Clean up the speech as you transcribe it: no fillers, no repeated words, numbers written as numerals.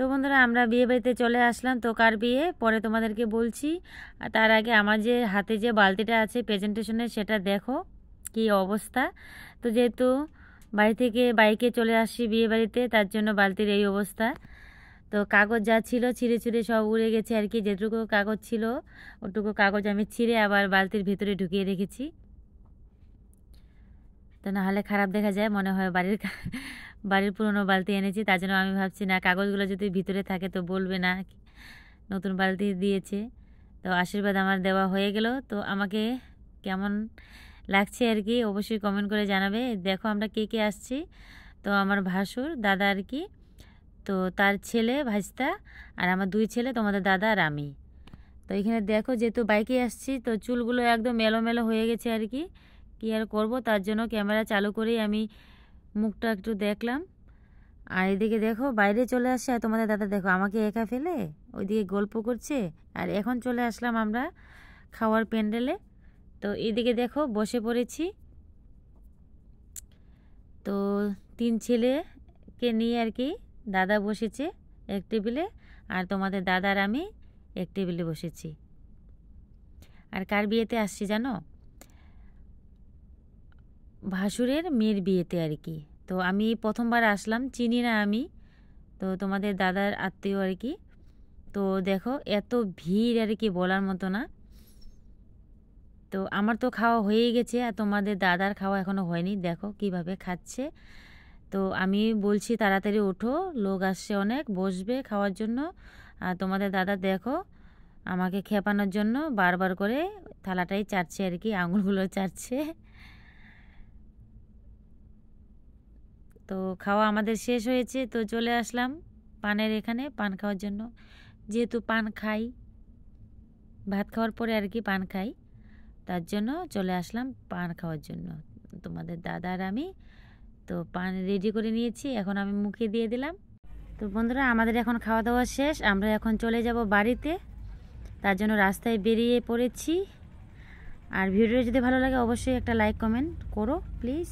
তো বন্ধুরা আমরা বিয়ে বাড়িতে চলে আসলাম। তো কার বিয়ে পরে তোমাদেরকে বলছি। আর তার আগে আমার যে হাতে যে বালতিটা আছে প্রেজেন্টেশনের সেটা দেখো কি অবস্থা। তো যেহেতু বাড়ি থেকে বাইকে চলে আসছি বিয়ে বাড়িতে, তার জন্য বালতির এই অবস্থা। তো কাগজ যা ছিল ছিঁড়ে ছিঁড়ে সব উড়ে গেছে আর কি। যেটুকু কাগজ ছিল ওটুকু কাগজ আমি ছিঁড়ে আবার বালতির ভিতরে ঢুকিয়ে রেখেছি। তো নাহলে খারাপ দেখা যায়, মনে হয় বাড়ির পুরনো বালতি এনেছি। তার জন্য আমি ভাবছি না, কাগজগুলো যদি ভিতরে থাকে তো বলবে না নতুন বালতি দিয়েছে। তো আশীর্বাদ আমার দেওয়া হয়ে গেল। তো আমাকে কেমন লাগছে আর কি অবশ্যই কমেন্ট করে জানাবে। দেখো আমরা কে কে আসছি। তো আমার ভাসুর দাদা আর কি, তো তার ছেলে ভাইস্তা, আর আমার দুই ছেলে, তোমাদের দাদা আর আমি। তো এখানে দেখো যেহেতু বাইকে আসছি তো চুলগুলো একদম এলোমেলো হয়ে গেছে আর কি। কী আর করবো, তার জন্য ক্যামেরা চালু করেই আমি মুখটা একটু দেখলাম। আর এদিকে দেখো বাইরে চলে আসছে, আর তোমাদের দাদা দেখো আমাকে একা ফেলে ওইদিকে গল্প করছে। আর এখন চলে আসলাম আমরা খাওয়ার প্যান্ডেলে। তো এদিকে দেখো বসে পড়েছি। তো তিন ছেলেকে নিয়ে আর কি দাদা বসেছে এক টেবিলে, আর তোমাদের দাদার আমি এক টেবিলে বসেছি। আর কার বিয়েতে আসছি জানো? ভাসুরের মেয়ের বিয়েতে আর কি। তো আমি প্রথমবার আসলাম, চিনি না আমি, তো তোমাদের দাদার আত্মীয় আর কি। তো দেখো এত ভিড় আর কি বলার মতো না। তো আমার তো খাওয়া হয়েই গেছে, আর তোমাদের দাদার খাওয়া এখনও হয়নি। দেখো কিভাবে খাচ্ছে। তো আমি বলছি তাড়াতাড়ি ওঠো, লোক আসছে অনেক, বসবে খাওয়ার জন্য। আর তোমাদের দাদা দেখো আমাকে খেপানোর জন্য বারবার করে থালাটাই চাটছে আর কি, আঙুলগুলো চাটছে। তো খাওয়া আমাদের শেষ হয়েছে, তো চলে আসলাম পানের এখানে পান খাওয়ার জন্য। যেহেতু পান খাই, ভাত খাওয়ার পরে আর কি পান খাই, তার জন্য চলে আসলাম পান খাওয়ার জন্য তোমাদের দাদা আর আমি। তো পান রেডি করে নিয়েছি, এখন আমি মুখে দিয়ে দিলাম। তো বন্ধুরা আমাদের এখন খাওয়া দাওয়া শেষ, আমরা এখন চলে যাব বাড়িতে। তার জন্য রাস্তায় বেরিয়ে পড়েছি। আর ভিডিওটা যদি ভালো লাগে অবশ্যই একটা লাইক কমেন্ট করো প্লিজ।